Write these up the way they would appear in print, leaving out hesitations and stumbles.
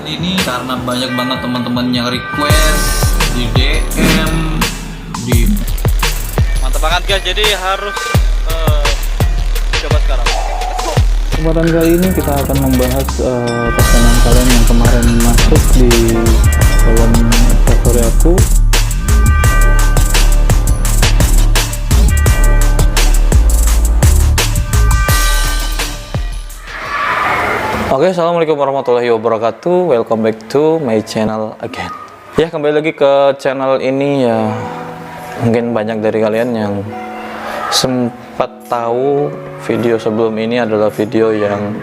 ini karena banyak banget teman-teman yang request di DM di mantap banget guys, jadi harus coba sekarang. Kesempatan kali ini kita akan membahas pesanan kalian yang kemarin masuk di kolom story aku. Oke, assalamualaikum warahmatullahi wabarakatuh. Welcome back to my channel again. Ya, kembali lagi ke channel ini ya. Mungkin banyak dari kalian yang sempat tahu video sebelum ini adalah video yang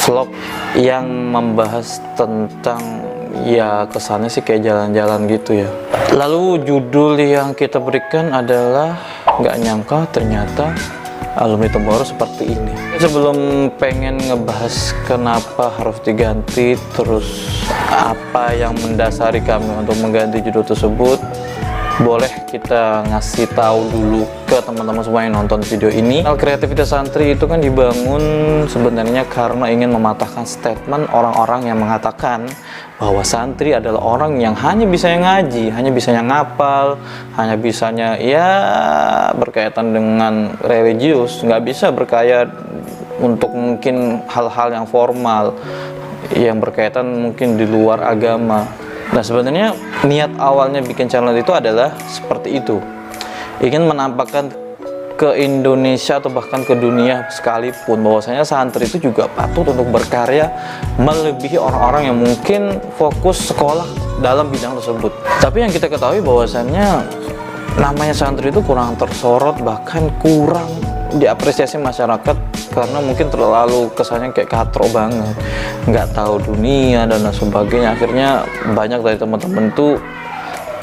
vlog yang membahas tentang ya kesannya sih kayak jalan-jalan gitu ya. Lalu judul yang kita berikan adalah nggak nyangka ternyata alumni Temboro seperti ini. Sebelum pengen ngebahas kenapa harus diganti, terus apa yang mendasari kami untuk mengganti judul tersebut, boleh kita ngasih tahu dulu ke teman-teman semua yang nonton video ini. Kreativitas Santri itu kan dibangun sebenarnya karena ingin mematahkan statement orang-orang yang mengatakan bahwa santri adalah orang yang hanya bisanya ngaji, hanya bisanya ngapal, hanya bisanya ya berkaitan dengan religius, nggak bisa berkaya untuk mungkin hal-hal yang formal yang berkaitan mungkin di luar agama. Nah, sebenarnya niat awalnya bikin channel itu adalah seperti itu, ingin menampakkan ke Indonesia atau bahkan ke dunia sekalipun bahwasanya santri itu juga patut untuk berkarya melebihi orang-orang yang mungkin fokus sekolah dalam bidang tersebut. Tapi yang kita ketahui bahwasannya namanya santri itu kurang tersorot, bahkan kurang diapresiasi masyarakat karena mungkin terlalu kesannya kayak katro banget, nggak tahu dunia dan lain sebagainya. Akhirnya banyak dari teman-teman tuh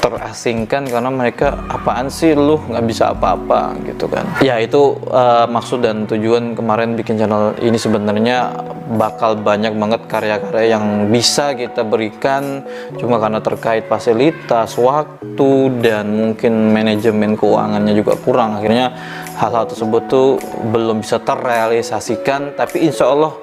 terasingkan karena mereka apaan sih lu nggak bisa apa-apa gitu kan. Ya itu maksud dan tujuan kemarin bikin channel ini sebenarnya bakal banyak banget karya-karya yang bisa kita berikan, cuma karena terkait fasilitas, waktu, dan mungkin manajemen keuangannya juga kurang, akhirnya hal-hal tersebut tuh belum bisa terrealisasikan. Tapi insya Allah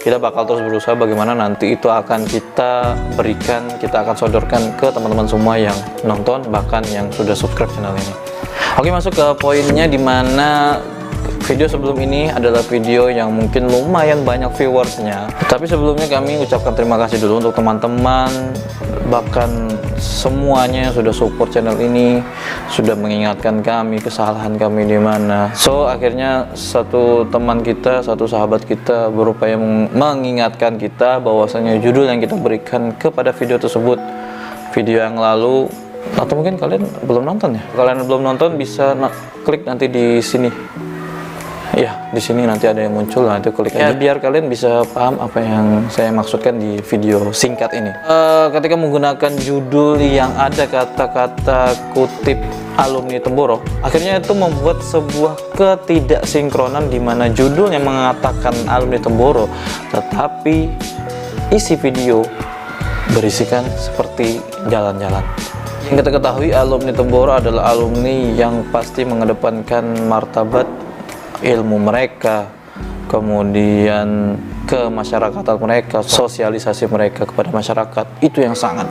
kita bakal terus berusaha bagaimana nanti itu akan kita berikan, kita akan sodorkan ke teman-teman semua yang nonton, bahkan yang sudah subscribe channel ini. Oke, masuk ke poinnya, dimana video sebelum ini adalah video yang mungkin lumayan banyak viewersnya. Tapi sebelumnya kami ucapkan terima kasih dulu untuk teman-teman, bahkan semuanya yang sudah support channel ini, sudah mengingatkan kami kesalahan kami di mana. So akhirnya satu teman kita, satu sahabat kita berupaya mengingatkan kita bahwasanya judul yang kita berikan kepada video tersebut, video yang lalu, atau mungkin kalian belum nonton ya. Kalian belum nonton bisa klik nanti di sini. Ya, di sini nanti ada yang muncul, nanti klik aja biar kalian bisa paham apa yang saya maksudkan di video singkat ini. Ketika menggunakan judul yang ada kata-kata kutip alumni Temboro, akhirnya itu membuat sebuah ketidaksinkronan di mana judul yang mengatakan alumni Temboro, tetapi isi video berisikan seperti jalan-jalan. Yang kita ketahui, alumni Temboro adalah alumni yang pasti mengedepankan martabat ilmu mereka, kemudian kemasyarakatan mereka, sosialisasi mereka kepada masyarakat. Itu yang sangat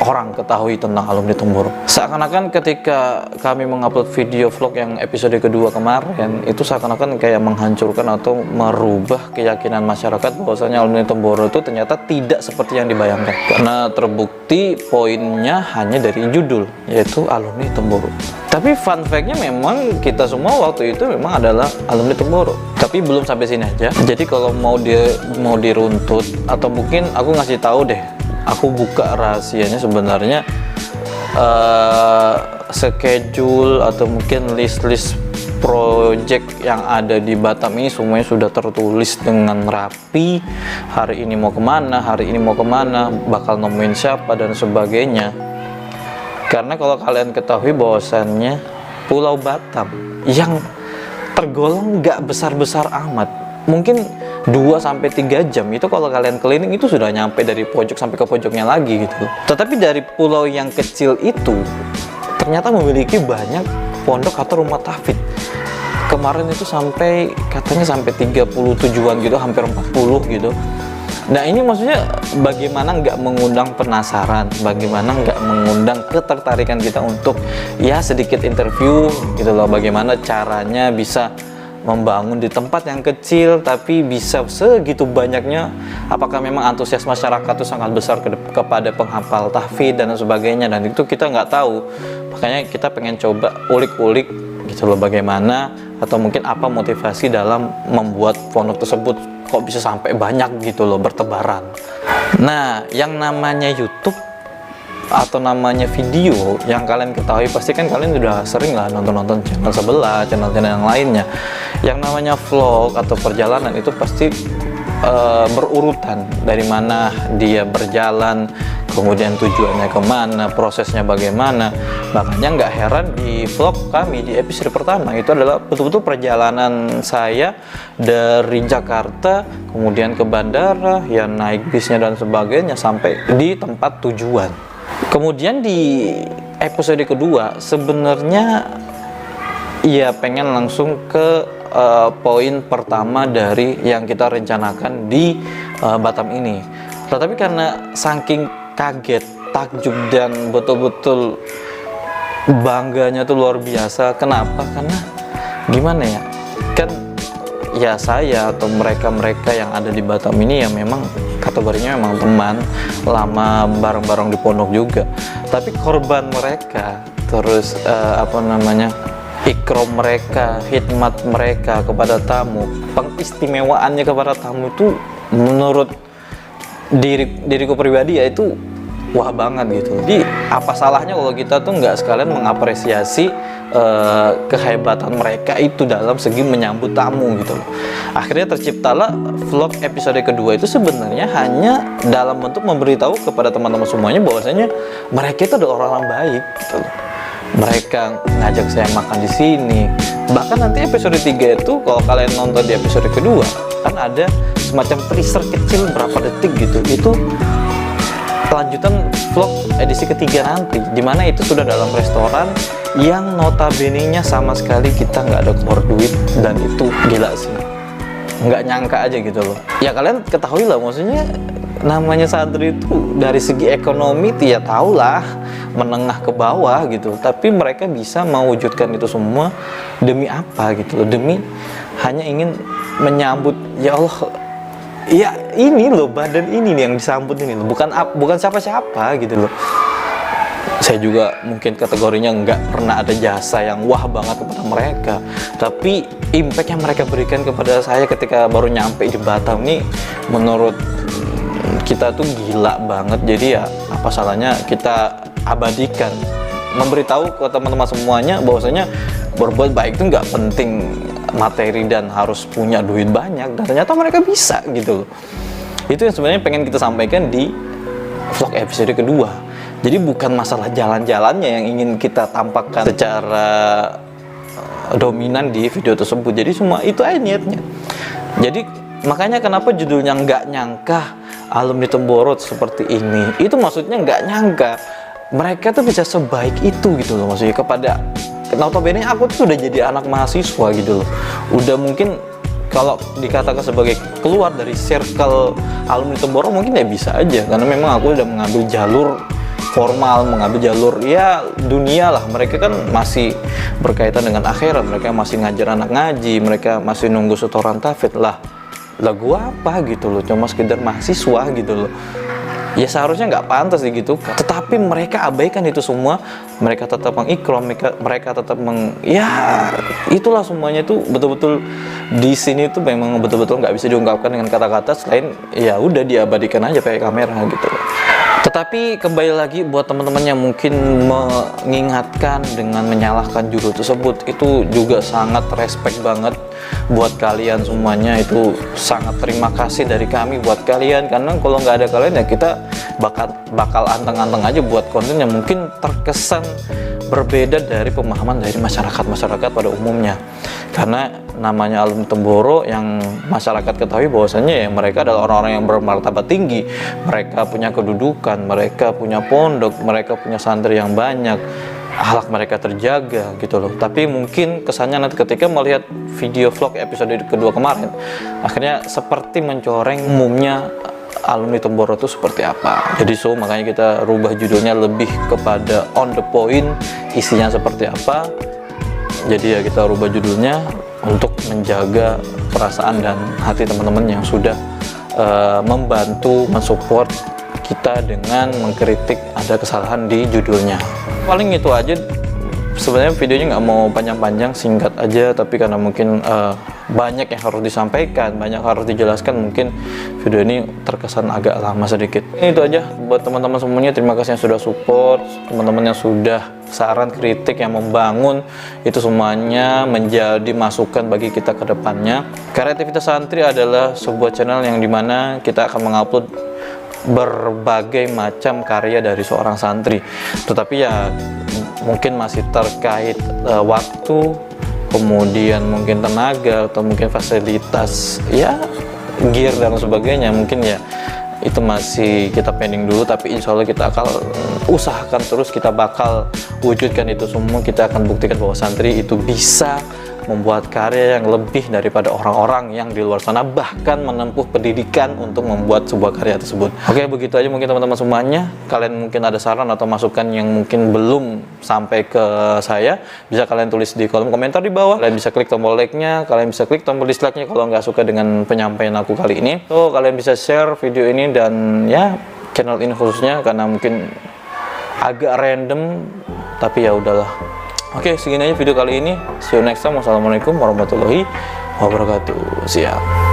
orang ketahui tentang alumni Temboro. Seakan-akan ketika kami mengupload video vlog yang episode kedua kemarin, itu seakan-akan kayak menghancurkan atau merubah keyakinan masyarakat bahwasanya alumni Temboro itu ternyata tidak seperti yang dibayangkan. Karena terbukti poinnya hanya dari judul, yaitu alumni Temboro. Tapi fun fact-nya memang kita semua waktu itu memang adalah alumni Temboro. Tapi belum sampai sini aja. Jadi kalau mau diruntut, atau mungkin aku ngasih tahu deh, aku buka rahasianya sebenarnya, schedule atau mungkin list-list project yang ada di Batam ini semuanya sudah tertulis dengan rapi. Hari ini mau kemana, hari ini mau kemana, bakal nemuin siapa dan sebagainya. Karena kalau kalian ketahui bahwasannya Pulau Batam yang tergolong nggak besar-besar amat, mungkin 2-3 jam itu kalau kalian keliling itu sudah nyampe dari pojok sampai ke pojoknya lagi gitu. Tetapi dari pulau yang kecil itu ternyata memiliki banyak pondok atau rumah tahfidz. Kemarin itu sampai katanya sampai 30 tujuan gitu, hampir 40 gitu. Nah ini maksudnya bagaimana nggak mengundang penasaran, bagaimana nggak mengundang ketertarikan kita untuk ya sedikit interview gitu loh, bagaimana caranya bisa membangun di tempat yang kecil tapi bisa segitu banyaknya. Apakah memang antusias masyarakat itu sangat besar kepada penghafal tahfidz dan sebagainya, dan itu kita nggak tahu. Makanya kita pengen coba ulik-ulik gitu loh, bagaimana atau mungkin apa motivasi dalam membuat pondok tersebut kok bisa sampai banyak gitu loh, bertebaran. Nah yang namanya YouTube atau namanya video yang kalian ketahui, pasti kan kalian udah sering lah nonton-nonton channel sebelah, channel-channel yang lainnya. Yang namanya vlog atau perjalanan itu pasti berurutan dari mana dia berjalan, kemudian tujuannya kemana, prosesnya bagaimana. Makanya nggak heran di vlog kami di episode pertama itu adalah betul-betul perjalanan saya dari Jakarta kemudian ke bandara, ya naik bisnya dan sebagainya sampai di tempat tujuan. Kemudian di episode kedua sebenarnya ya pengen langsung ke poin pertama dari yang kita rencanakan di Batam ini. Tetapi karena saking kaget, takjub dan betul-betul bangganya tuh luar biasa. Kenapa? Karena gimana ya? Kan ya saya atau mereka-mereka yang ada di Batam ini ya memang kategorinya memang teman lama bareng-bareng di pondok juga, tapi korban mereka terus ikram mereka, khidmat mereka kepada tamu, pengistimewaannya kepada tamu itu menurut diriku pribadi ya itu wah banget gitu. Jadi apa salahnya kalau kita tuh nggak sekalian mengapresiasi kehebatan mereka itu dalam segi menyambut tamu gitu loh. Akhirnya terciptalah vlog episode kedua itu sebenarnya hanya dalam bentuk memberitahu kepada teman-teman semuanya bahwasanya mereka itu adalah orang-orang baik gitu loh. Mereka ngajak saya makan di sini. Bahkan nanti episode 3 itu kalau kalian nonton di episode kedua kan ada semacam teaser kecil berapa detik gitu. Itu lanjutan vlog edisi ketiga nanti, dimana itu sudah dalam restoran yang notabene-nya sama sekali kita nggak ada keluar duit, dan itu gila sih, nggak nyangka aja gitu loh. Ya kalian ketahui lah, maksudnya namanya santri itu dari segi ekonomi ya tau lah menengah ke bawah gitu, tapi mereka bisa mewujudkan itu semua demi apa gitu loh, demi hanya ingin menyambut, ya Allah, ya ini loh badan ini nih yang disambut ini loh, bukan siapa-siapa gitu loh. Saya juga mungkin kategorinya nggak pernah ada jasa yang wah banget kepada mereka, tapi impact yang mereka berikan kepada saya ketika baru nyampe di Batam nih menurut kita tuh gila banget. Jadi ya apa salahnya kita abadikan, memberitahu ke teman-teman semuanya bahwasanya berbuat baik itu nggak penting materi dan harus punya duit banyak, dan ternyata mereka bisa gitu loh. Itu yang sebenarnya pengen kita sampaikan di vlog episode kedua. Jadi bukan masalah jalan-jalannya yang ingin kita tampakkan secara dominan di video tersebut. Jadi semua itu aja niatnya. Jadi makanya kenapa judulnya nggak nyangka alumni Temborot seperti ini. Itu maksudnya nggak nyangka mereka tuh bisa sebaik itu gitu loh, maksudnya kepada notabene aku tuh udah jadi anak mahasiswa gitu loh, udah mungkin kalau dikatakan sebagai keluar dari circle alumni Temborot mungkin ya bisa aja, karena memang aku udah mengambil jalur formal, mengambil jalur ya dunia lah. Mereka kan masih berkaitan dengan akhirat, mereka masih ngajar anak ngaji, mereka masih nunggu setoran tahfidz lah gua apa gitu loh, cuma sekedar mahasiswa gitu loh. Ya seharusnya nggak pantas digitukan, tetapi mereka abaikan itu semua. Mereka tetap mengikram, mereka tetap ya itulah semuanya itu betul-betul di sini tuh memang betul-betul nggak bisa diungkapkan dengan kata-kata selain ya udah diabadikan aja pakai kamera gitu loh. Tetapi kembali lagi buat teman-teman yang mungkin mengingatkan dengan menyalahkan judul tersebut, itu juga sangat respect banget buat kalian semuanya. Itu sangat terima kasih dari kami buat kalian, karena kalau nggak ada kalian ya kita bakal anteng-anteng aja buat konten yang mungkin terkesan berbeda dari pemahaman dari masyarakat pada umumnya. Karena namanya alumni Temboro yang masyarakat ketahui bahwasanya ya mereka adalah orang-orang yang bermartabat tinggi, mereka punya kedudukan, mereka punya pondok, mereka punya santri yang banyak, akhlak mereka terjaga gitu loh. Tapi mungkin kesannya nanti ketika melihat video vlog episode kedua kemarin, akhirnya seperti mencoreng umumnya alumni Temboro itu seperti apa. Jadi makanya kita rubah judulnya lebih kepada on the point, isinya seperti apa. Jadi ya kita rubah judulnya untuk menjaga perasaan dan hati teman-teman yang sudah membantu, mensupport kita dengan mengkritik ada kesalahan di judulnya. Paling itu aja. Sebenarnya videonya nggak mau panjang-panjang, singkat aja, tapi karena mungkin banyak yang harus disampaikan, banyak harus dijelaskan, mungkin video ini terkesan agak lama sedikit. Itu aja buat teman-teman semuanya. Terima kasih yang sudah support, teman-teman yang sudah saran, kritik yang membangun, itu semuanya menjadi masukan bagi kita ke depannya. Kreativitas Santri adalah sebuah channel yang dimana kita akan mengupload berbagai macam karya dari seorang santri, tetapi ya mungkin masih terkait waktu, kemudian mungkin tenaga, atau mungkin fasilitas, ya gear dan sebagainya, mungkin ya itu masih kita pending dulu. Tapi insya Allah kita akan usahakan terus, kita bakal wujudkan itu semua. Kita akan buktikan bahwa santri itu bisa membuat karya yang lebih daripada orang-orang yang di luar sana, bahkan menempuh pendidikan untuk membuat sebuah karya tersebut. Oke, begitu aja mungkin teman-teman semuanya. Kalian mungkin ada saran atau masukan yang mungkin belum sampai ke saya, bisa kalian tulis di kolom komentar di bawah. Kalian bisa klik tombol like-nya, kalian bisa klik tombol dislike-nya kalau nggak suka dengan penyampaian aku kali ini. So, kalian bisa share video ini dan ya channel ini khususnya, karena mungkin agak random, tapi ya udahlah. Oke, segini aja video kali ini. See you next time. Wassalamualaikum warahmatullahi wabarakatuh. Siap.